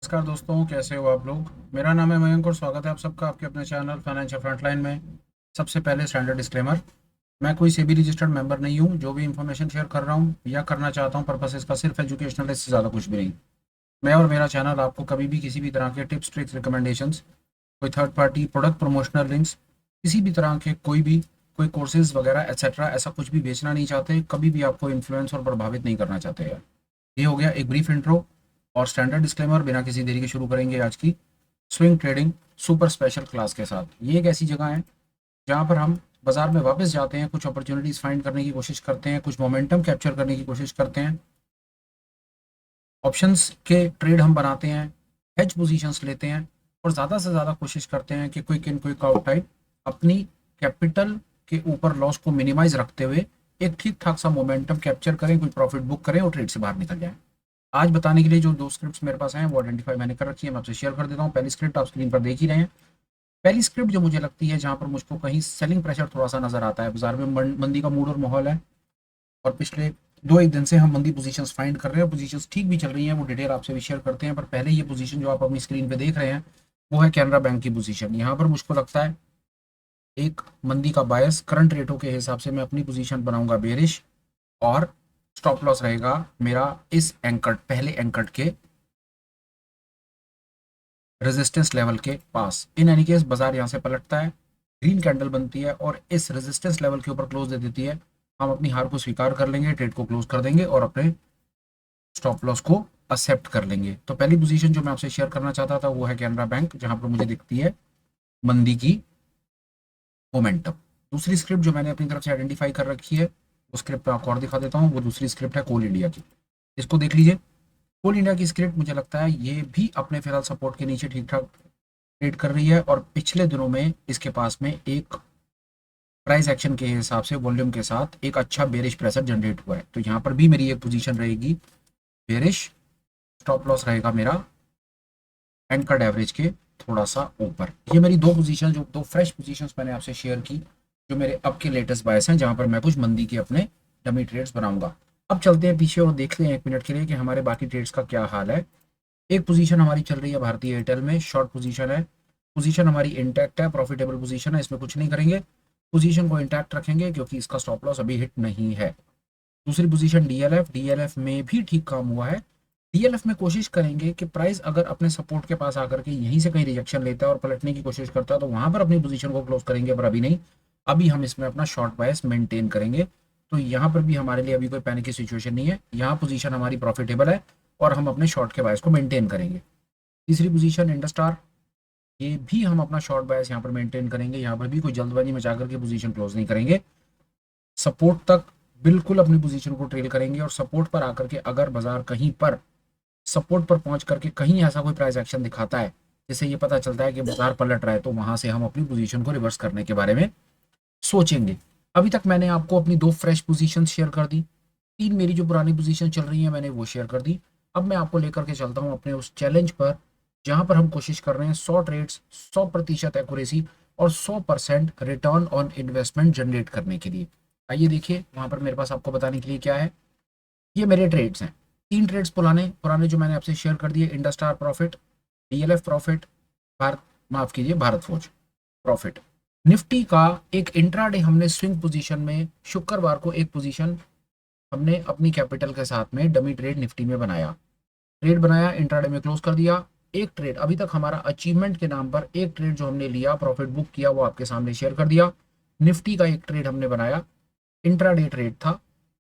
नमस्कार दोस्तों, कैसे हो आप लोग। मेरा नाम है मयंक और स्वागत है आप सबका आपके अपने चैनल फाइनेंशियल फ्रंटलाइन में। सबसे पहले स्टैंडर्ड डिस्क्लेमर, मैं कोई सेबी रजिस्टर्ड मेंबर नहीं हूं। जो भी इंफॉर्मेशन शेयर कर रहा हूं या करना चाहता हूं, पर्पस इसका सिर्फ एजुकेशनल है, इससे ज़्यादा कुछ भी नहीं। मैं और मेरा चैनल आपको कभी भी किसी भी तरह के टिप्स, ट्रिक्स, रिकमेंडेशंस, कोई third party product promotional links, किसी भी तरह के कोई कोर्सेज वगैरह एक्सेट्रा ऐसा कुछ भी बेचना नहीं चाहते। कभी भी आपको इन्फ्लुएंस और प्रभावित नहीं करना चाहते हैं। ये हो गया एक ब्रीफ इंट्रो और स्टैंडर्ड डिस्क्लेमर। बिना किसी देरी के शुरू करेंगे आज की swing trading super special class के साथ। ये एक ऐसी जगह है जहाँ पर हम बाजार में वापस जाते हैं, कुछ अपॉर्चुनिटीज फाइंड करने की कोशिश करते हैं, कुछ मोमेंटम कैप्चर करने की कोशिश करते हैं, ऑप्शंस के ट्रेड हम बनाते हैं, हेज पोजीशंस लेते हैं और ज़्यादा से ज़्यादा कोशिश करते हैं कि quick in quick out type अपनी कैपिटल के ऊपर लॉस को मिनिमाइज रखते हुए एक ठीक ठाक सा मोमेंटम कैप्चर करें, कोई प्रॉफिट बुक करें और ट्रेड से बाहर निकल जाएं। आज बताने के लिए जो दो स्क्रिप्ट्स मेरे पास हैं वो आइडेंटिफाई मैंने कर रखी है, मैं आपसे शेयर कर देता हूँ। पहली स्क्रिप्ट आप स्क्रीन पर देख ही रहे हैं। पहली स्क्रिप्ट जो मुझे लगती है, जहाँ पर मुझको कहीं सेलिंग प्रेशर थोड़ा सा नजर आता है, बाजार में मंदी का मूड और माहौल है और पिछले दो एक दिन से हम मंदी पोजीशंस फाइंड कर रहे हैं। पोजीशंस ठीक भी चल रही हैं, वो डिटेल आपसे भी शेयर करते हैं। पर पहले ये पोजीशन जो आप अपनी स्क्रीन पे देख रहे हैं वो है कैनरा बैंक की पोजीशन। यहाँ पर मुझको लगता है एक मंदी का बायस करंट रेटों के हिसाब से मैं अपनी पोजीशन बनाऊंगा बेरिश और स्टॉप लॉस रहेगा मेरा इस एंकर्ड, पहले एंकर्ड के रेजिस्टेंस लेवल के पास। इन एनी केस बाजार यहाँ से पलटता है, ग्रीन कैंडल बनती है और इस रेजिस्टेंस लेवल के ऊपर क्लोज दे देती है। हम अपनी हार को स्वीकार कर लेंगे, ट्रेड को क्लोज कर देंगे और अपने स्टॉप लॉस को एक्सेप्ट कर लेंगे। तो पहली पोजीशन जो मैं आपसे शेयर करना चाहता था वो है कैनरा बैंक, जहां पर मुझे दिखती है मंदी की मोमेंटम। दूसरी स्क्रिप्ट जो मैंने अपनी तरफ से आइडेंटिफाई कर रखी है, उस स्क्रिप्ट में आपको और दिखा देता हूँ। वो दूसरी स्क्रिप्ट है कोल इंडिया की। इसको देख लीजिए। कोल इंडिया की स्क्रिप्ट मुझे लगता है ये भी अपने फिलहाल सपोर्ट के नीचे ठीक ठाक ट्रेड कर रही है और पिछले दिनों में इसके पास में एक प्राइस एक्शन के हिसाब से वॉल्यूम के साथ एक अच्छा बेरिश प्रेशर जनरेट हुआ है। तो यहाँ पर भी मेरी एक पोजीशन रहेगी बेरिश, स्टॉप लॉस रहेगा मेरा एंकर्ड एवरेज के थोड़ा सा ऊपर। ये मेरी दो पोजीशन, जो दो फ्रेश पोजीशंस मैंने आपसे शेयर की, जो मेरे अब के लेटेस्ट बायस हैं, जहां पर मैं कुछ मंदी के अपने डमी ट्रेड्स बनाऊंगा। अब चलते हैं पीछे और देखते हैं एक मिनट के लिए कि हमारे बाकी ट्रेड्स का क्या हाल है। एक पोजीशन हमारी चल रही है भारतीय एयरटेल में, शॉर्ट पोजीशन है। पोजीशन हमारी इंटैक्ट है, प्रॉफिटेबल पोजीशन है, इसमें कुछ नहीं करेंगे, पोजीशन को इंटैक्ट रखेंगे क्योंकि इसका स्टॉप लॉस अभी हिट नहीं है। दूसरी पोजीशन डीएलएफ, डीएलएफ में भी ठीक काम हुआ है। डीएलएफ में कोशिश करेंगे कि प्राइस अगर अपने सपोर्ट के पास आकर के यहीं से कहीं रिजेक्शन लेता है और पलटने की कोशिश करता है तो वहां पर अपनी पोजीशन को क्लोज करेंगे, पर अभी नहीं। अभी हम इसमें अपना शॉर्ट बायस मेंटेन करेंगे। तो यहाँ पर भी हमारे लिए अभी कोई पैनिक की सिचुएशन नहीं है, यहाँ पोजीशन हमारी प्रॉफिटेबल है और हम अपने शॉर्ट के बायस को मेंटेन करेंगे। तीसरी पोजीशन इंडस्टार, ये भी हम अपना शॉर्ट बायस यहाँ पर मेंटेन करेंगे। यहाँ पर भी कोई जल्दबाजी में जाकर के पोजीशन क्लोज नहीं करेंगे, सपोर्ट तक बिल्कुल अपनी पोजीशन को ट्रेल करेंगे और सपोर्ट पर आकर के अगर बाजार कहीं पर सपोर्ट पर पहुंच करके कहीं ऐसा कोई प्राइस एक्शन दिखाता है जिससे ये पता चलता है कि बाजार पलट रहा है, तो वहां से हम अपनी पोजीशन को रिवर्स करने के बारे में सोचेंगे। अभी तक मैंने आपको अपनी दो फ्रेश पोजीशन शेयर कर दी, तीन मेरी जो पुरानी पोजीशन चल रही है मैंने वो शेयर कर दी। अब मैं आपको लेकर के चलता हूँ अपने उस चैलेंज पर जहां पर हम कोशिश कर रहे हैं 100 ट्रेड्स, 100% एक्यूरेसी और 100% रिटर्न ऑन इन्वेस्टमेंट जनरेट करने के लिए। आइए देखिए वहां पर मेरे पास आपको बताने के लिए क्या है। ये मेरे ट्रेड्स हैं, तीन ट्रेड्स पुराने पुराने जो मैंने आपसे शेयर कर दिए। इंडस्टार प्रॉफिट, डीएलएफ प्रॉफिट, भारत, माफ कीजिए, भारत फोर्ज प्रॉफिट। निफ्टी का एक इंट्राडे हमने स्विंग पोजीशन में शुक्रवार को एक पोजीशन हमने अपनी कैपिटल के साथ में डमी ट्रेड निफ्टी में बनाया, ट्रेड बनाया, इंट्राडे में क्लोज कर दिया। एक ट्रेड अभी तक हमारा अचीवमेंट के नाम पर एक ट्रेड जो हमने लिया, प्रॉफिट बुक किया, वो आपके सामने शेयर कर दिया। निफ्टी का एक ट्रेड हमने बनाया, इंट्राडे ट्रेड था,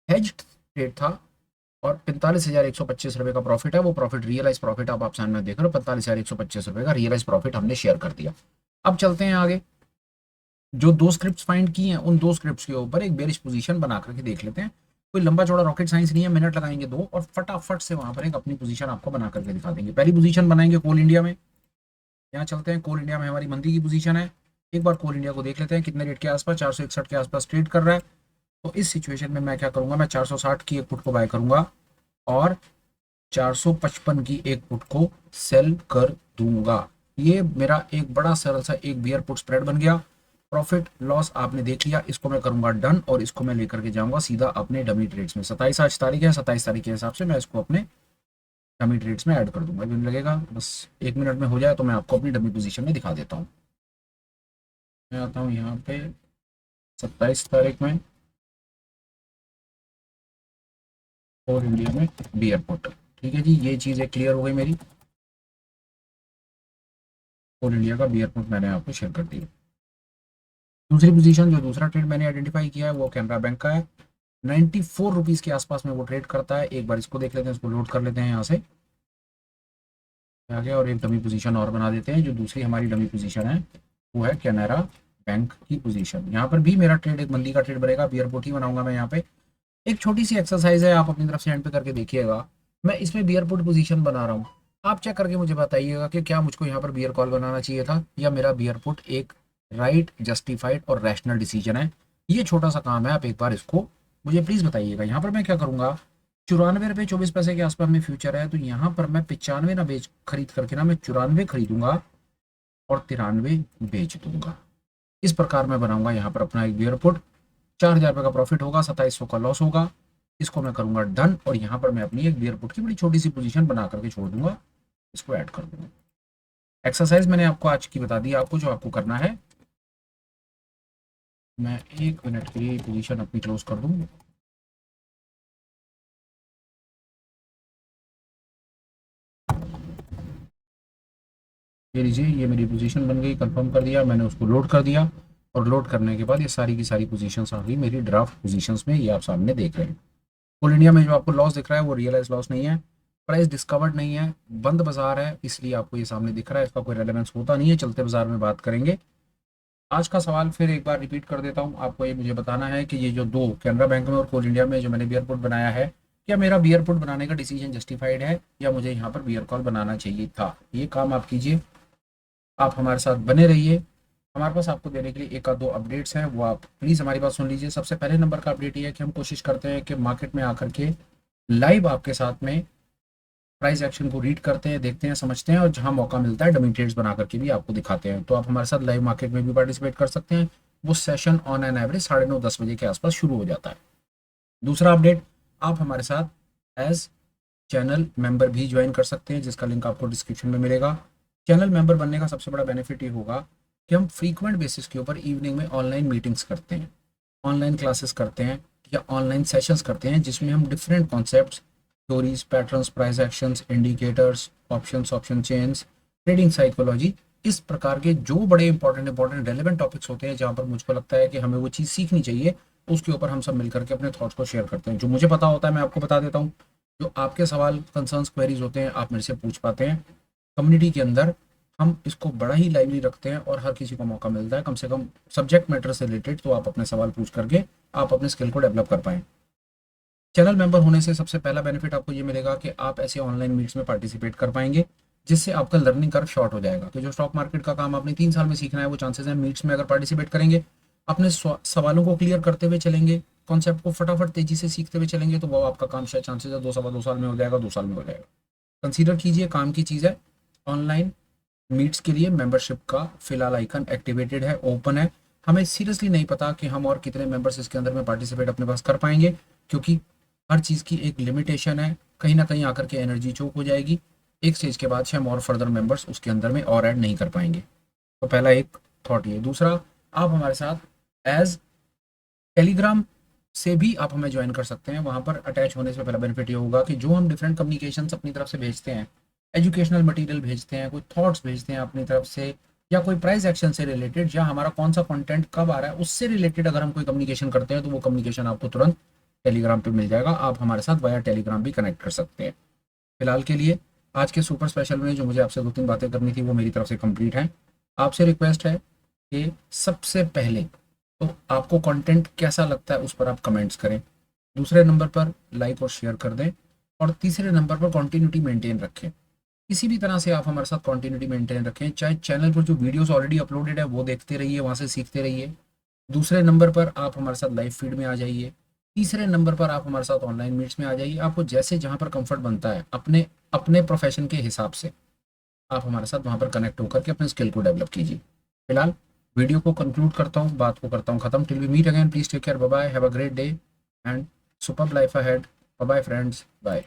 हेज्ड ट्रेड था और 45,125 रुपए का प्रॉफिट है। वो प्रॉफिट रियलाइज प्रॉफिट आप सामने देख रहे हो, 45,125 रुपए का रियलाइज प्रॉफिट हमने शेयर कर दिया। अब चलते हैं आगे, जो दो स्क्रिप्ट फाइंड की हैं उन दो स्क्रिप्ट्स के ऊपर एक बेरिश पोजीशन बना करके देख लेते हैं। कोई लंबा चौड़ा रॉकेट साइंस नहीं है, मिनट लगाएंगे दो और फटाफट से वहां पर एक अपनी पोजीशन आपको बना करके दिखा देंगे। पहली पोजीशन बनाएंगे कोल इंडिया में। यहाँ चलते हैं, कोल इंडिया में हमारी मंदी की पोजीशन है। एक बार कोल इंडिया को देख लेते हैं कितने रेट के आसपास, 461 के आसपास ट्रेड कर रहा है। तो इस सिचुएशन में मैं क्या करूंगा, मैं 460 की एक पुट को बाय करूंगा और 455 की एक पुट को सेल कर दूंगा। ये मेरा एक बड़ा सरल सा एक बियर पुट स्प्रेड बन गया। प्रॉफिट लॉस आपने देख लिया, इसको मैं करूंगा डन और इसको मैं लेकर के जाऊंगा सीधा अपने डमी ट्रेड्स में। 27 आज तारीख है, 27 तारीख के हिसाब से मैं इसको अपने डमी ट्रेड्स में ऐड कर दूंगा, दिन लगेगा, बस 1 मिनट में हो जाए तो मैं आपको अपनी डमी पोजीशन में दिखा देता हूँ। मैं आता हूँ यहाँ पे 27 तारीख में और इंडिया में बी एयरपोर्ट। ठीक है जी, ये चीज़ें क्लियर हो गई मेरी। और इंडिया का बी एयरपोर्ट मैंने आपको शेयर कर दिया। दूसरी पोजीशन, जो दूसरा ट्रेड मैंने आइडेंटिफाई किया है वो कैनरा बैंक का है। 94 रुपीज़ के आसपास में वो ट्रेड करता है। एक बार इसको देख लेते हैं, इसको लोड कर लेते हैं यहाँ से आ गया। और एक डमी पोजीशन और बना देते हैं। जो दूसरी हमारी डमी पोजीशन है वो है कैनरा बैंक की पोजीशन। यहाँ पर भी मेरा ट्रेड एक मंदी का ट्रेड बनेगा, बी एयरपोर्ट ही बनाऊंगा मैं यहाँ पे। एक छोटी सी एक्सरसाइज है, आप अपनी तरफ से एंड पे करके देखिएगा। मैं इसमें बियर पुट पोजीशन बना रहा हूँ, आप चेक करके मुझे बताइएगा कि क्या मुझको यहाँ पर बियर कॉल बनाना चाहिए था, या मेरा बियर पुट एक राइट, जस्टिफाइड और रैशनल डिसीजन है। ये छोटा सा काम है, आप एक बार इसको मुझे प्लीज बताइएगा। यहाँ पर मैं क्या करूंगा, 94 रुपये 24 पैसे के आसपास में फ्यूचर है, तो यहाँ पर मैं 95 ना बेच खरीद करके ना मैं 94 खरीदूंगा और 93 बेच दूंगा। इस प्रकार मैं बनाऊंगा यहाँ पर अपना एक बियर पुट। 4,000 रुपये का प्रॉफिट होगा, 2700 का लॉस होगा। इसको मैं करूंगा डन, और यहाँ पर मैं अपनी एक बियर पुट की बड़ी छोटी सी पोजीशन बना करके छोड़ दूंगा, इसको ऐड कर दूंगा। एक्सरसाइज मैंने आपको आज की बता दी, आपको जो आपको करना है, मैं 1 मिनट के लिए पोजीशन अपनी क्लोज कर दूँ। ये लीजिए, ये मेरी पोजीशन बन गई, कंफर्म कर दिया मैंने, उसको लोड कर दिया। और लोड करने के बाद ये सारी की सारी पोजीशंस आ गई मेरी ड्राफ्ट पोजीशंस में, ये आप सामने देख रहे हैं। ऑल इंडिया में जो आपको लॉस दिख रहा है वो रियलाइज लॉस नहीं है, प्राइस डिस्कवर्ड नहीं है, बंद बाजार है, इसलिए आपको ये सामने दिख रहा है। इसका कोई रेलेवेंस होता नहीं है, चलते बाजार में बात करेंगे। आज का सवाल फिर एक बार रिपीट कर देता हूँ, आपको ये मुझे बताना है कि ये जो दो कैनरा बैंक में और कोल इंडिया में जो मैंने बियर पुट बनाया है, क्या मेरा बियर पुट बनाने का डिसीजन जस्टिफाइड है, या मुझे यहाँ पर बियर कॉल बनाना चाहिए था। ये काम आप कीजिए, आप हमारे साथ बने रहिए। हमारे पास आपको देने के लिए एक आध दो अपडेट्स हैं, वो आप प्लीज़ हमारी बात सुन लीजिए। सबसे पहले नंबर का अपडेट ये है कि हम कोशिश करते हैं कि मार्केट में आकर के लाइव आपके साथ में प्राइस एक्शन को रीड करते हैं, देखते हैं, समझते हैं, और जहां मौका मिलता है डमी ट्रेड्स बना करके भी आपको दिखाते हैं। तो आप हमारे साथ लाइव मार्केट में भी पार्टिसिपेट कर सकते हैं। वो सेशन ऑन एन एवरेज 9:30-10 बजे के आसपास शुरू हो जाता है। दूसरा अपडेट, आप हमारे साथ एज चैनल मेंबर भी ज्वाइन कर सकते हैं, जिसका लिंक आपको डिस्क्रिप्शन में मिलेगा। चैनल मेंबर बनने का सबसे बड़ा बेनिफिट ये होगा कि हम फ्रीक्वेंट बेसिस के ऊपर इवनिंग में ऑनलाइन मीटिंग्स करते हैं, ऑनलाइन क्लासेस करते हैं, या ऑनलाइन सेशंस करते हैं, जिसमें हम different concepts, theories, patterns, price actions, indicators, options, option chains, trading psychology, इस प्रकार के जो बड़े इंपॉर्टेंट रेलेवेंट टॉपिक्स होते हैं जहाँ पर मुझको लगता है कि हमें वो चीज़ सीखनी चाहिए, उसके ऊपर हम सब मिलकर के अपने थॉट्स को शेयर करते हैं। जो मुझे पता होता है मैं आपको बता देता हूँ, जो आपके सवाल, कंसर्न्स, क्वेरीज होते हैं आप मेरे से पूछ पाते हैं। कम्युनिटी के अंदर हम इसको बड़ा ही लाइवली रखते हैं और हर किसी को मौका मिलता है कम से कम सब्जेक्ट मैटर से रिलेटेड, तो आप अपने सवाल पूछ करके आप अपने स्किल को डेवलप कर पाएँ। चैनल मेंबर होने से सबसे पहला बेनिफिट आपको ये मिलेगा कि आप ऐसे ऑनलाइन मीट्स में पार्टिसिपेट कर पाएंगे, जिससे आपका लर्निंग कर्व शॉर्ट हो जाएगा। कि जो स्टॉक मार्केट का काम आपने 3 साल में सीखना है, वो चांसेस हैं मीट्स में अगर पार्टिसिपेट करेंगे, अपने सवालों को क्लियर करते हुए चलेंगे, कॉन्सेप्ट को फटाफट तेजी से सीखते हुए चलेंगे, तो वो आपका काम शायद चांसेस है 2 सवा 2 साल में हो जाएगा, 2 साल में हो जाएगा। कंसीडर कीजिए, काम की चीज़ है। ऑनलाइन मीट्स के लिए मेंबरशिप का फिलहाल आइकन एक्टिवेटेड है, ओपन है। हमें सीरियसली नहीं पता कि हम और कितने मेंबर्स इसके अंदर में पार्टिसिपेट अपने पास कर पाएंगे, क्योंकि हर चीज़ की एक लिमिटेशन है। कहीं ना कहीं आकर के एनर्जी चोक हो जाएगी, एक स्टेज के बाद से हम और फर्दर मेंबर्स उसके अंदर में और ऐड नहीं कर पाएंगे। तो पहला एक थॉट ये। दूसरा, आप हमारे साथ एज टेलीग्राम से भी आप हमें ज्वाइन कर सकते हैं। वहाँ पर अटैच होने से पहला बेनिफिट ये होगा कि जो हम डिफरेंट कम्युनिकेशंस अपनी तरफ से भेजते हैं, एजुकेशनल मटेरियल भेजते हैं, कोई थॉट्स भेजते हैं अपनी तरफ से, या कोई प्राइस एक्शन से रिलेटेड, या हमारा कौन सा कंटेंट कब आ रहा है उससे रिलेटेड अगर हम कोई कम्युनिकेशन करते हैं, तो वो कम्युनिकेशन आपको तुरंत टेलीग्राम पे मिल जाएगा। आप हमारे साथ वाया टेलीग्राम भी कनेक्ट कर सकते हैं। फिलहाल के लिए आज के सुपर स्पेशल में जो मुझे आपसे 2-3 बातें करनी थी वो मेरी तरफ से कंप्लीट हैं। आपसे रिक्वेस्ट है कि सबसे पहले तो आपको कंटेंट कैसा लगता है उस पर आप कमेंट्स करें, दूसरे नंबर पर लाइक और शेयर कर दें, और तीसरे नंबर पर कॉन्टिन्यूटी मेंटेन रखें। किसी भी तरह से आप हमारे साथ कॉन्टिन्यूटी मेंटेन रखें, चाहे चैनल पर जो वीडियोस ऑलरेडी अपलोडेड है वो देखते रहिए, वहाँ से सीखते रहिए। दूसरे नंबर पर आप हमारे साथ लाइव फीड में आ जाइए। तीसरे नंबर पर आप हमारे साथ ऑनलाइन मीट्स में आ जाइए। आपको जैसे जहाँ पर कंफर्ट बनता है अपने अपने प्रोफेशन के हिसाब से आप हमारे साथ वहाँ पर कनेक्ट होकर के अपने स्किल को डेवलप कीजिए। फिलहाल वीडियो को कंक्लूड करता हूँ, बात को करता हूँ खत्म। Till we meet again, please take care, bye bye, have a great day and superb life ahead. Bye bye friends, bye.